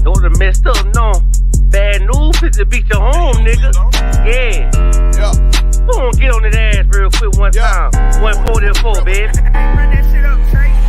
Those are messed up, no. Bad news is to beat your home, nigga. Yeah. Who gon' get on that ass real quick one time? 144, baby.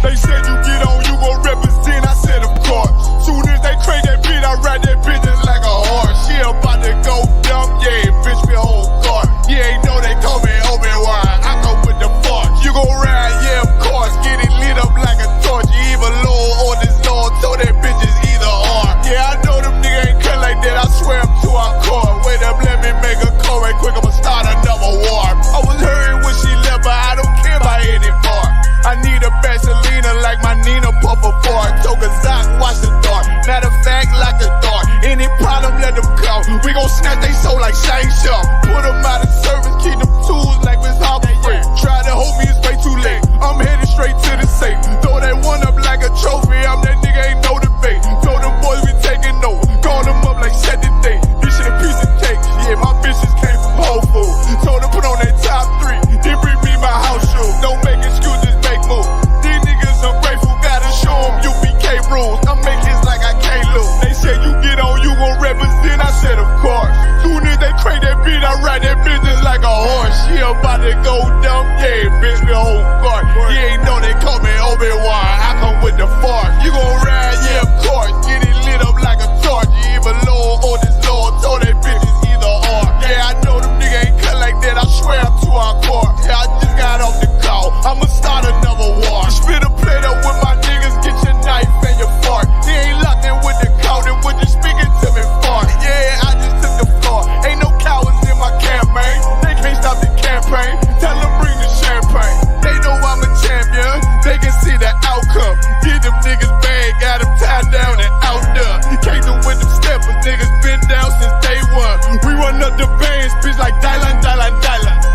They said you get on, you gon' represent, I said of course. Soon as they crank that beat, I ride that bitch just like a horse. She about to go dumb, yeah, bitch, me a whole car. You ain't know they call me Obi-Wan, I come with the force. You gon' ride, yeah, of course, get it lit up like a torch. You even low or this Lord, so that bitch is either or. Yeah, I know them niggas ain't cut like that, I swear I'm to our core. Wait up, let me make a call right quick, I'ma start another war. I was hurting when she left, but I don't care about anymore. I need a Vaseline like my Nina Puffer Ford. Took a Zach, watch the dark. Matter of fact, like a dart. Any problem, let them come. We gon' snatch they soul like Shane Sharp. Put them out of service, keep them tools like Miss Hopper Free. Try to hold me, it's way too late. I'm headed straight to the safe. Throw that one up like a trophy. I'm that nigga, ain't no debate. Told them boys we taking over. Call them up like set the date. This shit a piece of cake. Yeah, my bitches came from Whole Foods. Told them put on that top 3. Then bring me my house shoes. Don't make excuses, make moves. These niggas ungrateful, gotta show them UBK rules. I'm making hits like I can't lose. They said you get on, you gon' represent, I said of course. Soon as they crank that beat, I ride that business like a horse. She about to go dumb, yeah, bitch, me a whole car. You ain't know they call me Obi-Wan, I come with the force. You gon' ride, yeah, of course. Get it lit up like a torch. You even low or this Lord, so that bitch is either or. Yeah, I know them niggas ain't cut like that, I swear I'm to our core. Yeah, I just got off the call, I'ma start another war. Spit a plate up with my niggas, get your knife and your fork. He ain't locked in with the count, and when you speaking to me for. Yeah, I just took the floor. Ain't no cowards in my campaign. They can't stop the campaign. Tell them bring the champagne. They know I'm a champion. They can see the outcome. Get them niggas bad, got them tied down and out there. You can't do with them steppers, niggas been down since day one. We run up the bands, bitch like Dylan.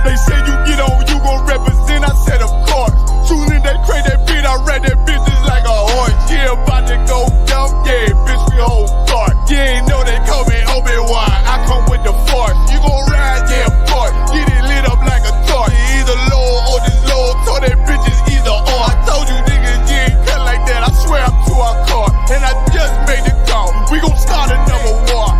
They say you get on, you gon' represent, I said of course. Soon as they crank that beat, I ride that bitch just like a horse. Yeah, about to go dumb, yeah, bitch, we whole car. You ain't know they call me Obi-Wan, I come with the force. You gon' ride, yeah, of course. Get it lit up like a torch. You either low or this low, so that bitch is either or. I told you niggas, you ain't cut like that, I swear I'm to our car. And I just made the call, we gon' start another war.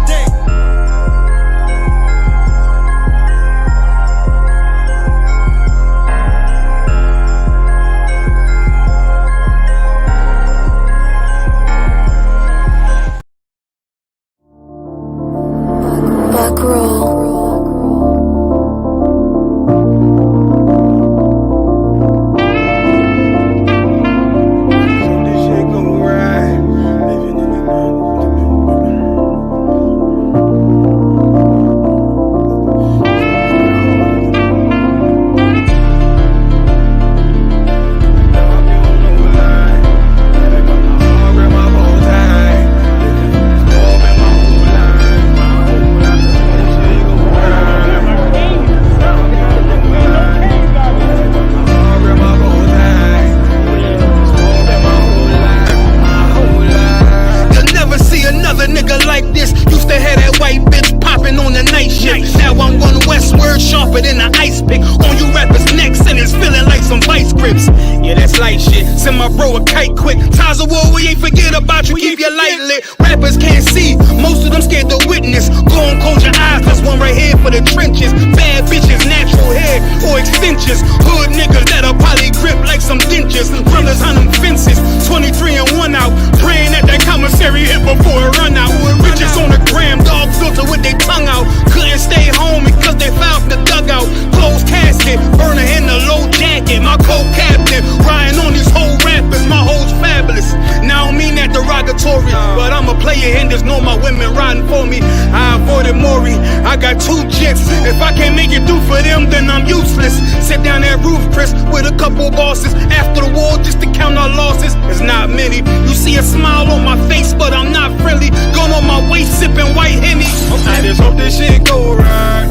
Yeah, that's light shit. Send my bro a kite quick. Ties of war, we ain't forget about you. Keep your light lit. Rappers can't see. Most of them scared to witness. Go and close your eyes. There's one right here for the trenches. Bad bitches, natural hair or extensions. Hood niggas that'll probably grip like some dentures. Brothers on them fences. 23 and 1 out. Praying that commissary hit before it run out. Bitches on the gram, dog filter with their tongue out. Couldn't stay home because they found the dugout. Closed casket, burner in the low jacket. My co-captain, riding on these whole rappers. My hoes fabulous. Now I don't mean that derogatory, but I'm a player and there's no my women riding for me. I avoided Maury. I got 2 jets. If I can't make it through for them, then I'm useless. Sit down that roof, Chris, with a couple bosses. After the war, just to count our losses. It's not many. You see a smile on my face, but I'm not friendly. Gun on my waist, sipping white Henny. I just hope this shit go right.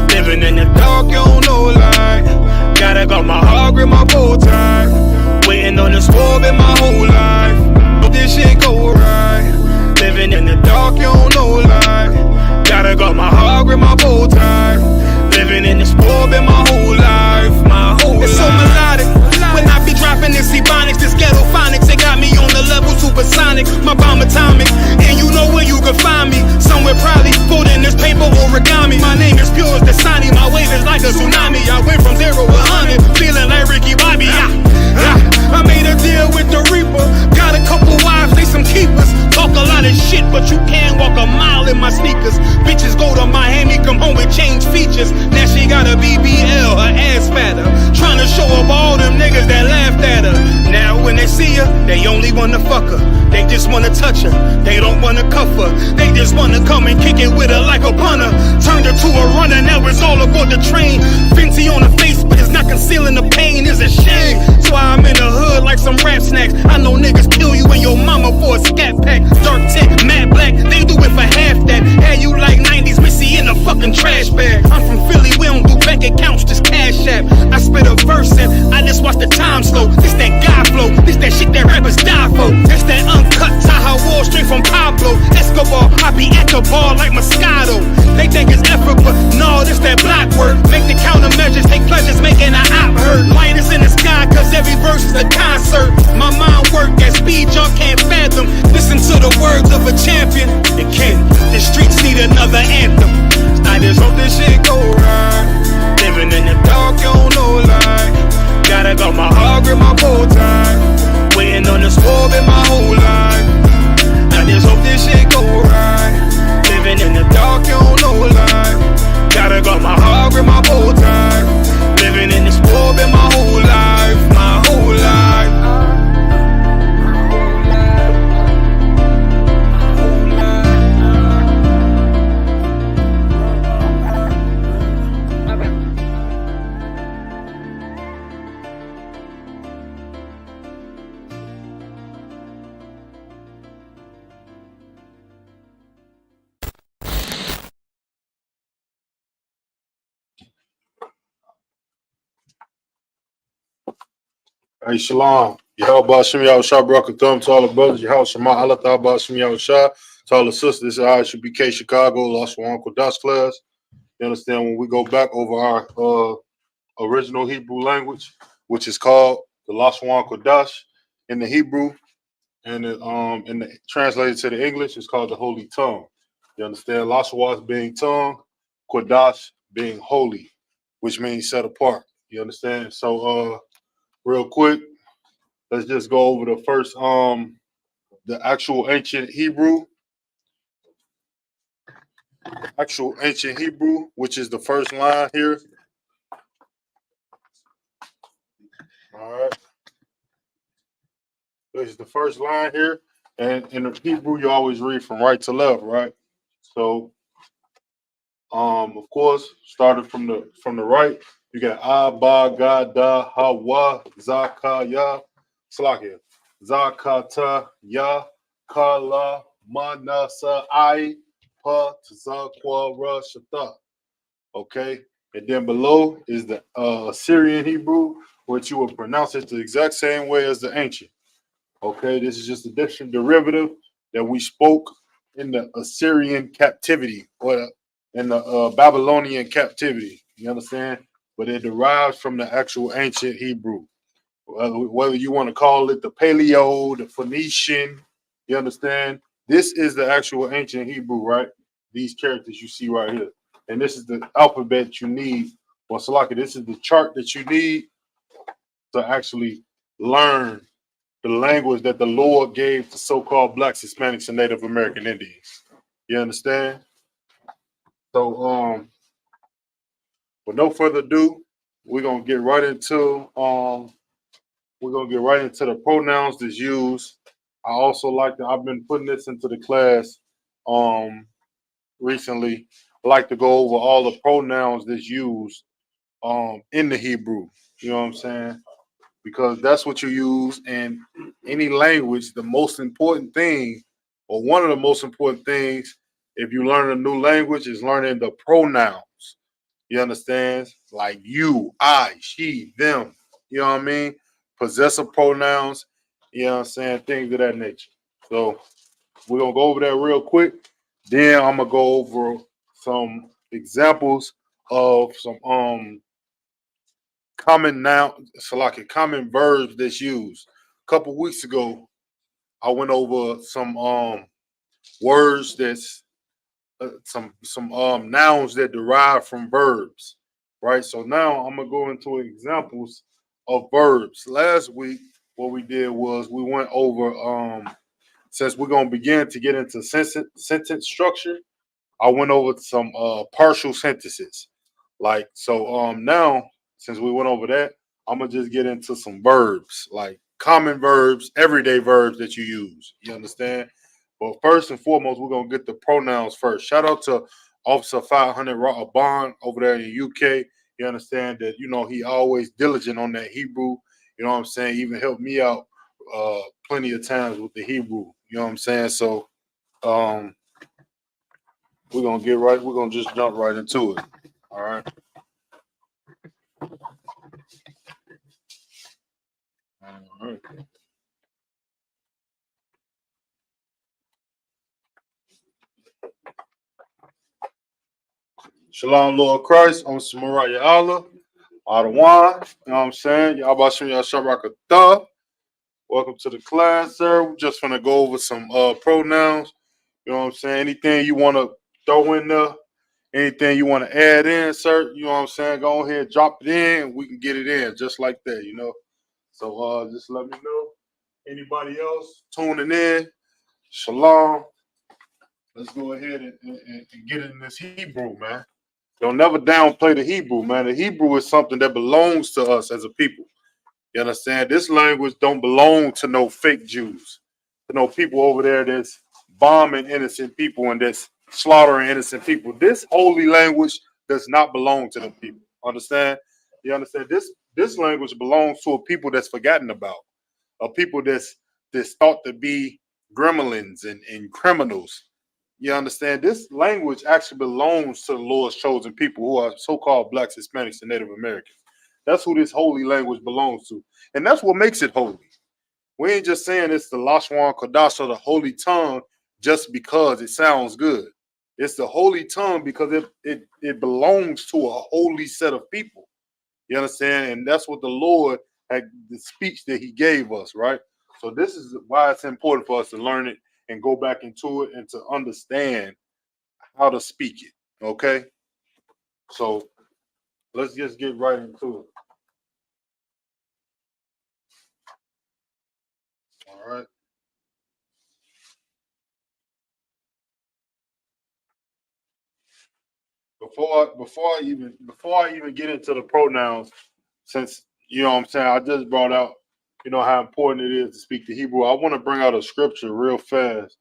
Living in the dark, you don't know light. Gotta got my heart with my bow tie. Waiting on this war been my whole life. Hope this shit go right. Living in the dark, you don't know light. Gotta got my heart with my bow tie. Living in this war been my whole life. My whole life. It's so melodic. When I be dropping this ebonics, this ghetto phonics, it got me on the level supersonic. My bomb atomic, and you know where you They only wanna fuck her, they just wanna touch her. They don't wanna cuff her, they just wanna come and kick it with her like a punter. Turned her to a runner, now it's all aboard the train. Fenty on her face, but it's not concealing the pain, it's a shame. So I'm in the hood like some rap snacks. I know niggas kill you and your mama for a scat pack. Dark tint, matte black, they do it for half that. Had you like 90s Missy in a fucking trash bag. I'm from Philly, we don't do bank accounts, just cash app. I spit a verse and I just watch the time slow. This that guy flow, this that shit that rappers die for. This that uncut Taha Wall straight from Pablo Escobar. I be at the bar like Moscato. They think it's effort, but no, this that block work. Make the countermeasures, take pleasures, making an op hurt. Lighters in the sky, cause every verse is a concert. My mind work at speed y'all can't fathom. Listen to the words of a champion. It can't, the streets need another anthem. I just hope this shit go right. Living in the dark, you don't know lie. Gotta got my heart grip my bow tie. Waiting on the swerve in my whole life. I just hope this shit go right. Living in the dark, you don't know lie. Gotta got my heart grip my bow tie. Living in the swerve in my whole life. My whole life. Hey, Shalom. Yahweh Shem Yahweh Shah Barakatum to all the brothers. Yahweh Shema Allah Ta'ala Shem Yahweh Shah to all the sisters. This is Isupk Chicago, Lost One Uncle Dutch class. You understand when we go back over our original Hebrew language, which is called the Lost One Uncle Dutch in the Hebrew, and translated to the English, it's called the Holy Tongue. You understand? Lost One being tongue, Kodash being holy, which means set apart. You understand? So, real quick, let's just go over the first, the actual ancient Hebrew. Actual ancient Hebrew, which is the first line here. All right. This is the first line here. And in the Hebrew, you always read from right to left, right? So, of course, started from the right, you got Abba, Gada, Hawa, Zakaya, Slakia, Zakata, Ya, Kala, Manasa, I, Pa, Tzakwa, Shata. Okay, and then below is the Assyrian Hebrew, which you will pronounce it the exact same way as the ancient. Okay, this is just a different derivative that we spoke in the Assyrian captivity or in the Babylonian captivity. You understand? But it derives from the actual ancient Hebrew. Whether you want to call it the Paleo, the Phoenician, you understand? This is the actual ancient Hebrew, right? These characters you see right here. And this is the alphabet you need. Well, Salaki, this is the chart that you need to actually learn the language that the Lord gave to so-called Blacks, Hispanics, and Native American Indians. You understand? So, with no further ado, we're gonna get right into the pronouns that's used. I also I've been putting this into the class recently. I like to go over all the pronouns that's used in the Hebrew. You know what I'm saying? Because that's what you use in any language. The most important thing, or one of the most important things, if you learn a new language, is learning the pronouns. You understand? Like you, I, she, them. You know what I mean? Possessive pronouns. You know what I'm saying? Things of that nature. So we're going to go over that real quick. Then I'm going to go over some examples of some common common verbs that's used. A couple weeks ago, I went over some words that's some nouns that derive from verbs, right? So now I'm gonna go into examples of verbs. Last week, what we did was we went over since we're gonna begin to get into sentence structure, I went over some partial sentences. Now since we went over that, I'm gonna just get into some verbs, like common verbs, everyday verbs that you use. You understand? But first and foremost, we're gonna get the pronouns first. Shout out to Officer 500 Bond over there in the UK. You understand that, he always diligent on that Hebrew. You know what I'm saying? Even helped me out plenty of times with the Hebrew. You know what I'm saying? So we're gonna just jump right into it. All right. All right. Shalom, Lord Christ. I'm Samariah Allah. Adawan. You know what I'm saying? Y'all about to Shabrakatah. Welcome to the class, sir. We're just gonna go over some pronouns. You know what I'm saying? Anything you want to throw in there, anything you want to add in, sir, you know what I'm saying? Go ahead, drop it in. We can get it in just like that. So just let me know. Anybody else tuning in? Shalom. Let's go ahead and get in this Hebrew, man. Don't never downplay the Hebrew, man. The Hebrew is something that belongs to us as a people. You understand? This language don't belong to no fake Jews, to no people over there that's bombing innocent people and that's slaughtering innocent people. This holy language does not belong to the people. Understand? You understand? This language belongs to a people that's forgotten about, a people that's thought to be gremlins and criminals. You understand? This language actually belongs to the Lord's chosen people who are so-called blacks, Hispanics, and Native Americans. That's who this holy language belongs to. And that's what makes it holy. We ain't just saying it's the Lashwan Kodash or the holy tongue just because it sounds good. It's the holy tongue because it belongs to a holy set of people. You understand? And that's what the Lord had, the speech that he gave us, right? So this is why it's important for us to learn it and go back into it and to understand how to speak it. Okay? So let's just get right into it. All right. Before I even get into the pronouns, since you know what I'm saying, I just brought out, how important it is to speak the Hebrew. I want to bring out a scripture real fast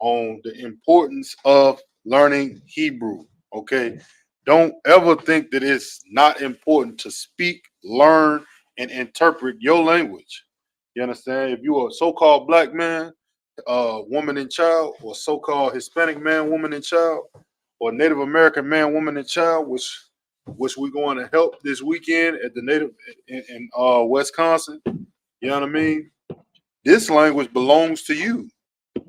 on the importance of learning Hebrew. Okay. Don't ever think that it's not important to speak, learn, and interpret your language. You understand? If you're a so-called black man, woman, and child, or so-called Hispanic man, woman, and child, or Native American man, woman, and child, which we're going to help this weekend at the Native in Wisconsin. You know what I mean? This language belongs to you.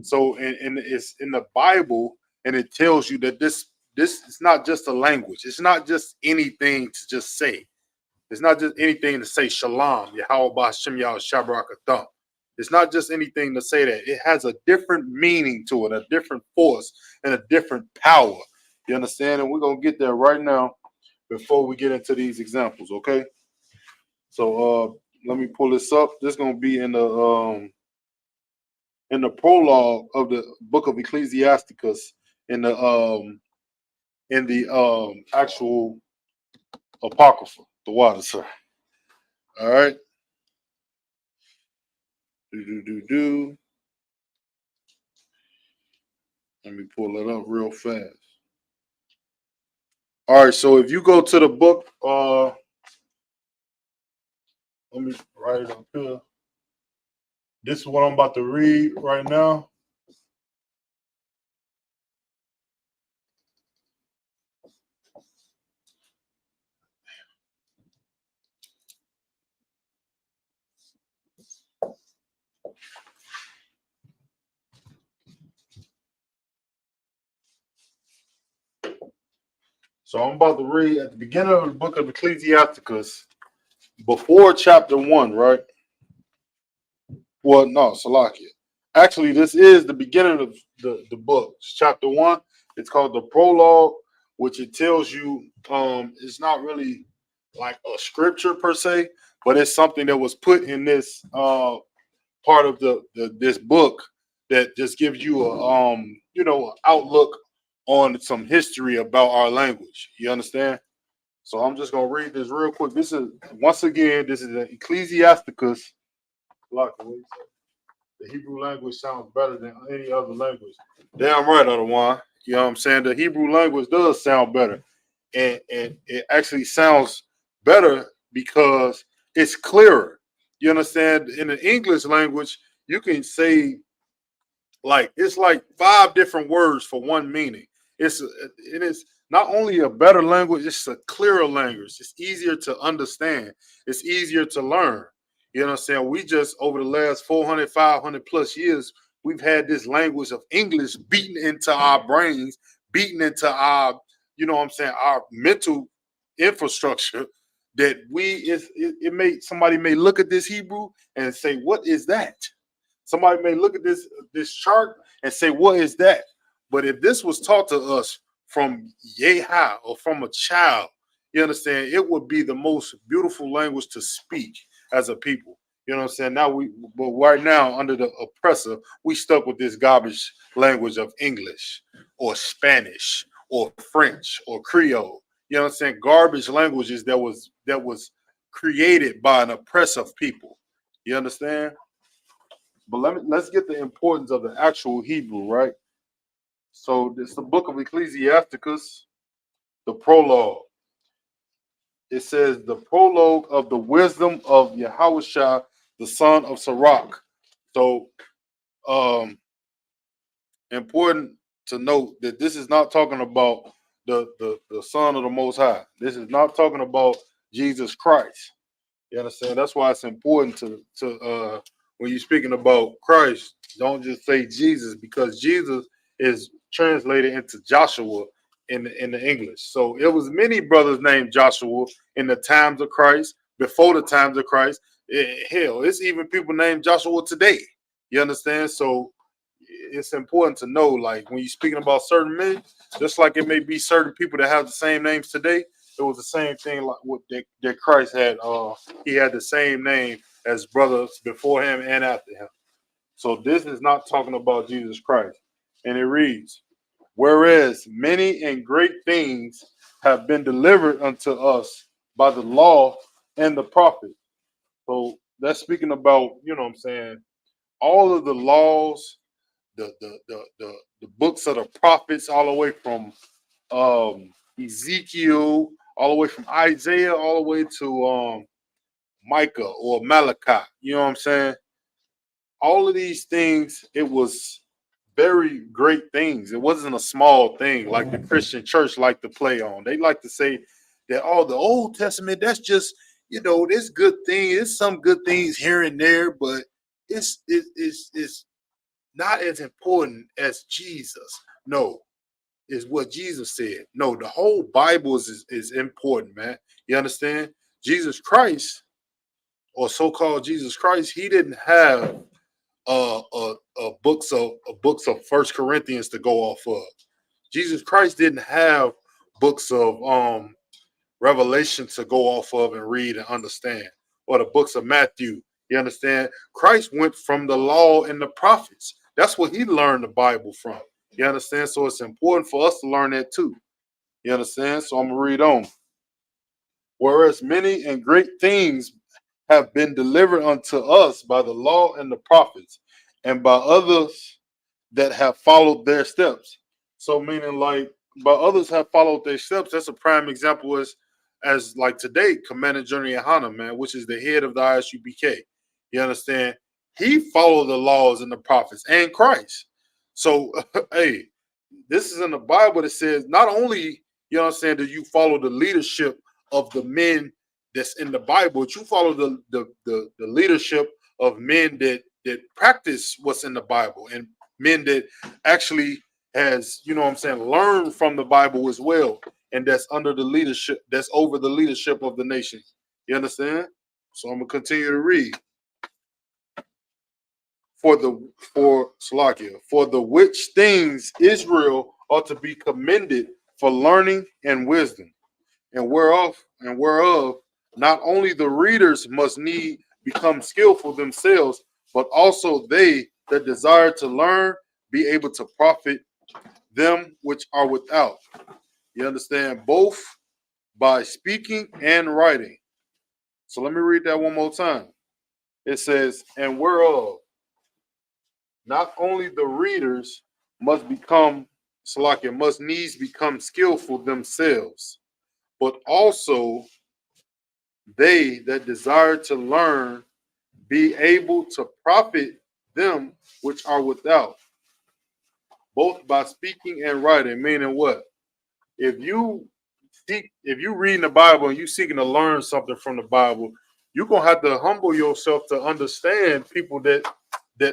So, and it's in the Bible, and it tells you that this is not just a language. It's not just anything to just say. It's not just anything to say shalom, Yahweh Ba'ashem Yahweh Shabrakatah. It's not just anything to say that. It has a different meaning to it, a different force, and a different power. You understand? And we're going to get there right now before we get into these examples, okay? So let me pull this up. This is going to be in the prologue of the book of Ecclesiasticus in the actual Apocrypha, the water, sir. All right. Let me pull it up real fast. All right, so if you go to the book, let me write it up here. This is what I'm about to read right now. So I'm about to read at the beginning of the book of Ecclesiasticus, before chapter 1, right? Well, no, Salakia. Actually, this is the beginning of the book. It's chapter 1. It's called the prologue, which it tells you it's not really like a scripture per se, but it's something that was put in this part of this book that just gives you a outlook on some history about our language. You understand? So I'm just gonna read this real quick. This is once again, this is Ecclesiasticus. What you say? The Hebrew language sounds better than any other language. Damn right, other one. You know what I'm saying? The Hebrew language does sound better. And it actually sounds better because it's clearer. You understand? In the English language, you can say like it's like 5 different words for one meaning. It is not only a better language, it's a clearer language. It's easier to understand. It's easier to learn. You know what I'm saying? We just over the last 400, 500 plus years, we've had this language of English beaten into our brains, beaten into our, you know what I'm saying, our mental infrastructure that it may somebody may look at this Hebrew and say, what is that? Somebody may look at this chart and say, what is that? But if this was taught to us from Yeha or from a child, you understand, it would be the most beautiful language to speak as a people. You know what I'm saying? But right now, under the oppressor, we stuck with this garbage language of English or Spanish or French or Creole. You know what I'm saying? Garbage languages that was created by an oppressive people. You understand? But let's get the importance of the actual Hebrew, right? So it's the book of Ecclesiasticus, the prologue. It says the prologue of the wisdom of Yahushua, the son of Sirach. So important to note that this is not talking about the son of the Most High. This is not talking about Jesus Christ. You understand? That's why it's important to when you're speaking about Christ, don't just say Jesus, because Jesus is translated into Joshua in the English. So it was many brothers named Joshua in the times of Christ, before the times of Christ. Hell, it's even people named Joshua today. You understand? So it's important to know, like when you're speaking about certain men, just like it may be certain people that have the same names today, it was the same thing like what that Christ had. He had the same name as brothers before him and after him. So this is not talking about Jesus Christ. And it reads, whereas many and great things have been delivered unto us by the law and the prophet. So that's speaking about, you know what I'm saying, all of the laws, the books of the prophets, all the way from Ezekiel, all the way from Isaiah, all the way to Micah or Malachi. You know what I'm saying? All of these things, it was very great things. It wasn't a small thing like the Christian church like to play on. They like to say that, oh, the Old Testament, that's just, you know, there's good things. There's some good things here and there, but it's not as important as Jesus. No, is what Jesus said. No, the whole Bible is important, man. You understand? Jesus Christ, or so-called Jesus Christ, he didn't have books of First Corinthians to go off of. Jesus Christ didn't have books of Revelation to go off of and read and understand, or the books of Matthew. You understand? Christ went from the law and the prophets. That's what he learned the Bible from. You understand? So it's important for us to learn that too. You understand? So I'm going to read on. Whereas many and great things have been delivered unto us by the law and the prophets, and by others that have followed their steps. So meaning like by others have followed their steps, that's a prime example as like today, Commander General Yohana, man, which is the head of the Isupk. You understand? He followed the laws and the prophets and Christ. So, hey, this is in the Bible that says not only, you know what I'm saying, that you follow the leadership of the men that's in the Bible, but you follow the leadership of men that practice what's in the Bible, and men that actually has, you know what I'm saying, learned from the Bible as well, and that's under the leadership, that's over the leadership of the nation. You understand? So I'm gonna continue to read. For the which things Israel ought to be commended for learning and wisdom, and whereof not only the readers must need become skillful themselves, but also they that desire to learn be able to profit them which are without. You understand? Both by speaking and writing. So let me read that one more time. It says, and whereof not only the readers must become, Salakia, must needs become skillful themselves, but also they that desire to learn be able to profit them which are without, both by speaking and writing. Meaning what? If you reading the Bible and you seeking to learn something from the Bible, you're gonna have to humble yourself to understand people that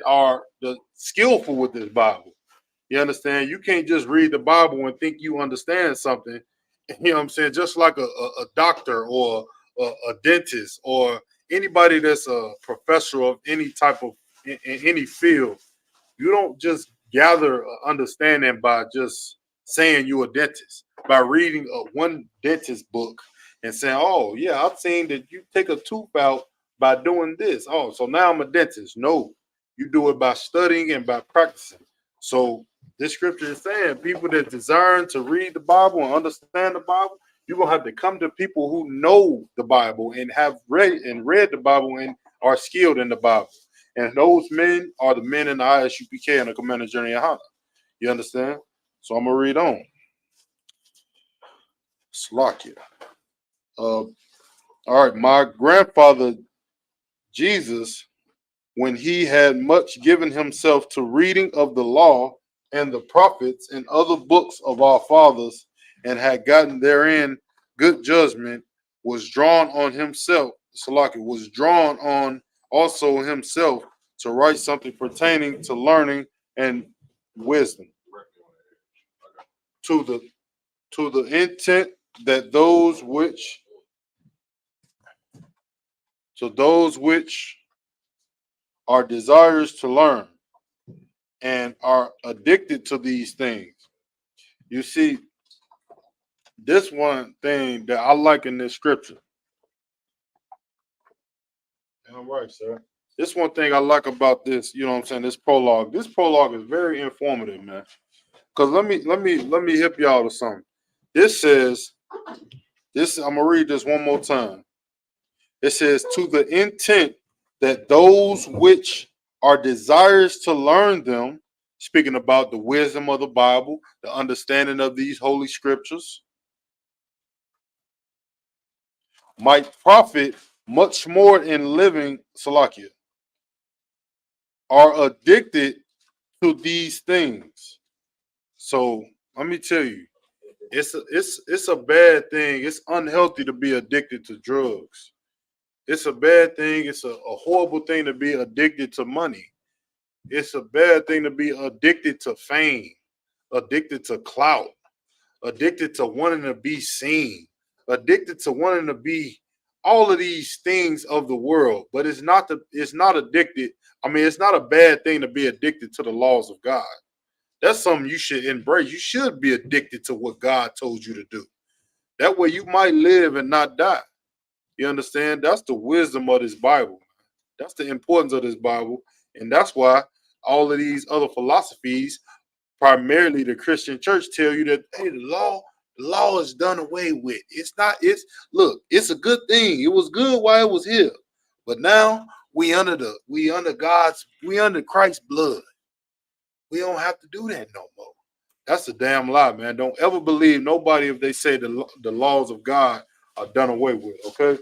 are the skillful with this Bible. You understand? You can't just read the Bible and think you understand something. You know what I'm saying? Just like a doctor or a dentist or anybody that's a professor of any type of in any field, you don't just gather understanding by just saying you're a dentist, by reading one dentist book and saying, oh, yeah, I've seen that you take a tooth out by doing this. Oh, so now I'm a dentist. No, you do it by studying and by practicing. So this scripture is saying people that desire to read the Bible and understand the Bible, you're going to have to come to people who know the Bible and have read the Bible and are skilled in the Bible. And those men are the men in the Isupk and the Commander Journey of Hana. You understand? So I'm going to read on. Slakia. All right. My grandfather, Jesus, when he had much given himself to reading of the law and the prophets and other books of our fathers, and had gotten therein good judgment, was drawn on himself, Salakia, was drawn on also himself to write something pertaining to learning and wisdom, to the intent that those which are desirous to learn and are addicted to these things. You see, this one thing that I like in this scripture. All right, sir. This one thing I like about this, you know what I'm saying, this prologue. This prologue is very informative, man. Because let me hip y'all to something. This says, I'm gonna read this one more time. It says, to the intent that those which are desirous to learn them, speaking about the wisdom of the Bible, the understanding of these holy scriptures, might profit much more in living, Salakia, are addicted to these things. So let me tell you, it's a bad thing. It's unhealthy to be addicted to drugs. It's a bad thing. It's a horrible thing to be addicted to money. It's a bad thing to be addicted to fame, addicted to clout, addicted to wanting to be seen, addicted to wanting to be all of these things of the world. But it's not addicted. I mean, it's not a bad thing to be addicted to the laws of God. That's something you should embrace. You should be addicted to what God told you to do. That way you might live and not die. You understand? That's the wisdom of this Bible. That's the importance of this Bible. And that's why all of these other philosophies, primarily the Christian church, tell you that, hey, the law is done away with. Look, it's a good thing. It was good while it was here. But now we under Christ's blood. We don't have to do that no more. That's a damn lie, man. Don't ever believe nobody if they say the laws of God are done away with, okay?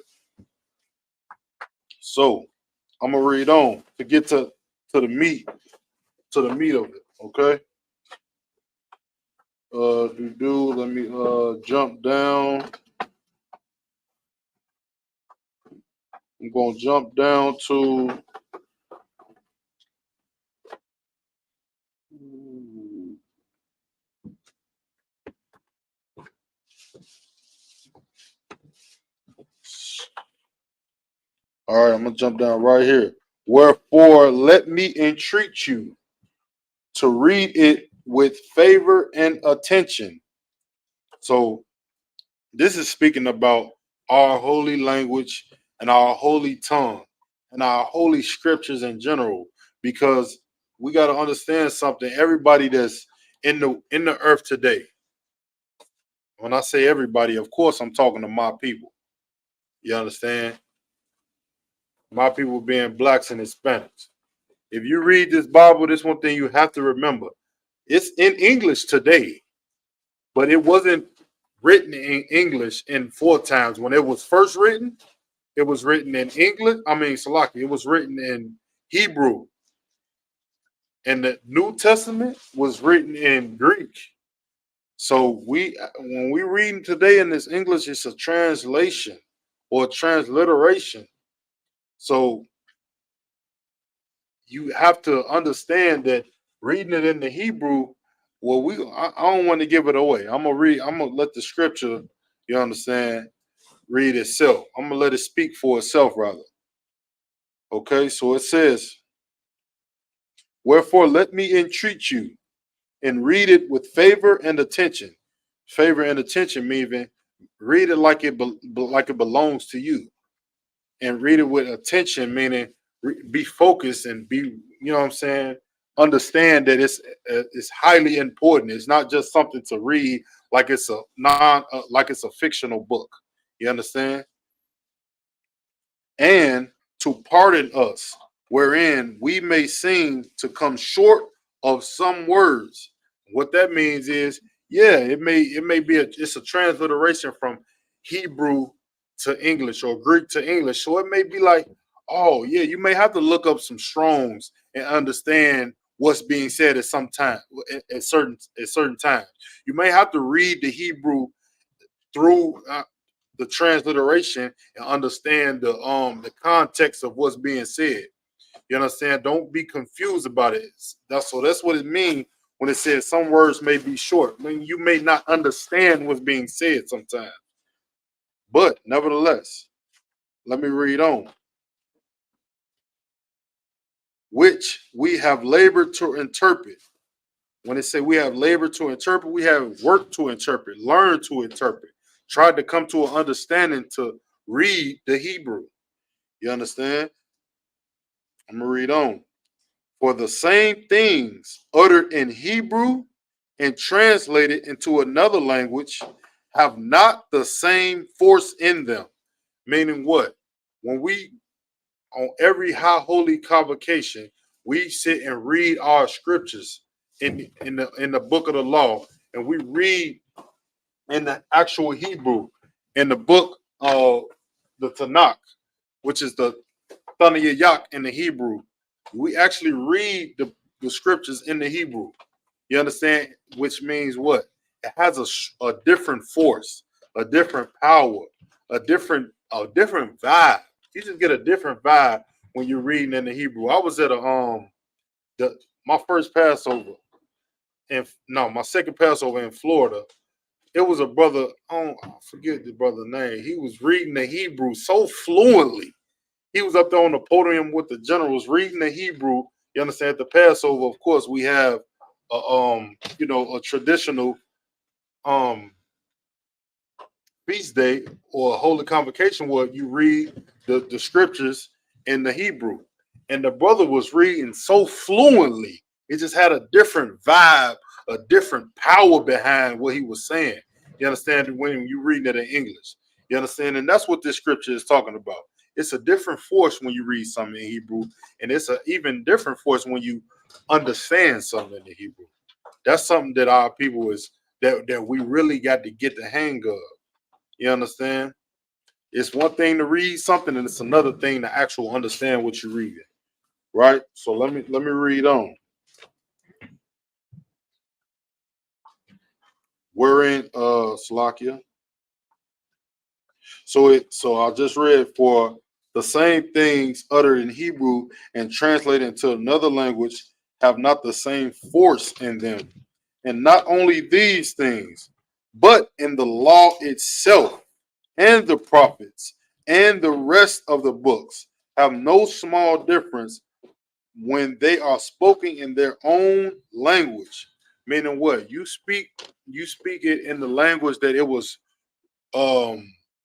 So I'm gonna read on to get to the meat of it, okay? Let me jump down. I'm gonna jump down to all right, I'm gonna jump down right here. Wherefore, let me entreat you to read it with favor and attention. So, this is speaking about our holy language and our holy tongue and our holy scriptures in general, because we got to understand something. Everybody that's in the earth today, when I say everybody, of course, I'm talking to my people. You understand? My people being blacks and Hispanics. If you read this Bible, this one thing you have to remember. It's in English today, but it wasn't written in English in 4 times. When it was first written, it was written in English. Salaki, it was written in Hebrew. And the New Testament was written in Greek. So when we read today in this English, it's a translation or a transliteration. So you have to understand that reading it in the Hebrew, I don't want to give it away. I'm gonna let the scripture, you understand, read itself. I'm gonna let it speak for itself rather. Okay, so it says, wherefore let me entreat you and read it with favor and attention. Favor and attention meaning read it like it belongs to you, and read it with attention meaning be focused and be, you know what I'm saying, understand that it's highly important. It's not just something to read like it's a fictional book. You understand? And to pardon us, wherein we may seem to come short of some words. What that means is, yeah, it may be it's a transliteration from Hebrew to English or Greek to English. So it may be like, oh yeah, you may have to look up some Strongs and understand what's being said at some time at certain times. You may have to read the Hebrew through the transliteration and understand the context of what's being said. You understand? Don't be confused about it. That's what it means when it says some words may be short. I mean, you may not understand what's being said sometimes. But nevertheless, let me read on. Which we have labored to interpret. When it say we have labored to interpret, we have worked to interpret, learned to interpret, tried to come to an understanding to read the Hebrew. You understand? I'm going to read on. For the same things uttered in Hebrew and translated into another language have not the same force in them. Meaning what? When we, on every high holy convocation, we sit and read our scriptures in the book of the law, and we read in the actual Hebrew in the book of the Tanakh, which is the Thanayak in the Hebrew. We actually read the scriptures in the Hebrew. You understand? Which means what? It has a different force, a different power, a different vibe. You just get a different vibe when you're reading in the Hebrew. I was at my first Passover, my second Passover in Florida. It was a brother, I forget the brother's name. He was reading the Hebrew so fluently. He was up there on the podium with the generals reading the Hebrew. You understand? At the Passover, of course, we have a traditional feast day or a holy convocation where you read the scriptures in the Hebrew. And the brother was reading so fluently. It just had a different vibe, a different power behind what he was saying. You understand? When you're reading it in English. You understand? And that's what this scripture is talking about. It's a different force when you read something in Hebrew, and it's an even different force when you understand something in the Hebrew. That's something that our people that we really got to get the hang of. You understand? It's one thing to read something, and it's another thing to actually understand what you're reading. Right? So let me read on. We're in Slovakia. So I just read, for the same things uttered in Hebrew and translated into another language have not the same force in them. And not only these things, but in the law itself and the prophets and the rest of the books have no small difference when they are spoken in their own language. Meaning what? You speak it in the language that it was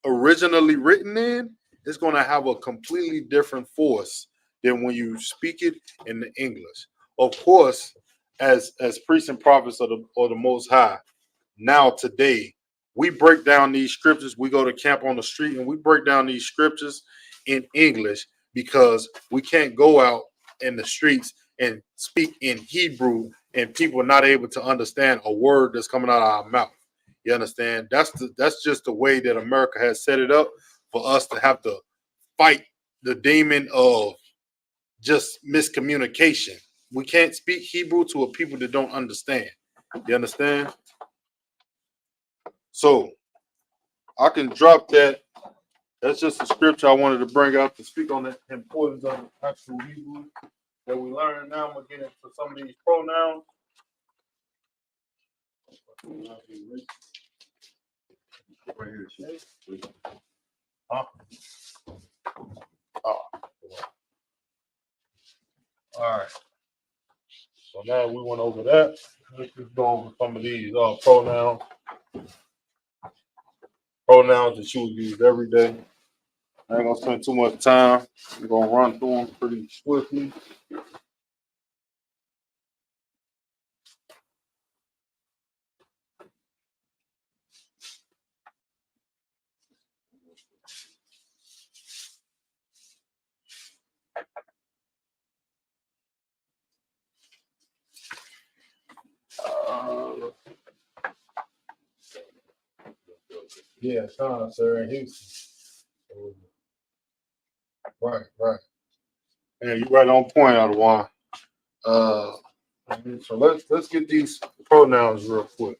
originally written in. It's going to have a completely different force than when you speak it in the English. Of course, as priests and prophets of the Most High, now today we break down these scriptures. We go to camp on the street and we break down these scriptures in English because we can't go out in the streets and speak in Hebrew and people are not able to understand a word that's coming out of our mouth. You understand? That's just the way that America has set it up for us to have to fight the demon of just miscommunication. We can't speak Hebrew to a people that don't understand. You understand? So I can drop that. That's just a scripture I wanted to bring out to speak on the importance of the actual Hebrew that we learn. Now I'm gonna get into some of these pronouns. Huh? Oh. All right. So now we went over that. Let's just go over some of these pronouns. Pronouns that you would use every day. I ain't gonna spend too much time. I'm gonna run through them pretty swiftly. Yeah, Sean, sir, in Houston. Right. Yeah, you right on point, Adawan. So let's get these pronouns real quick.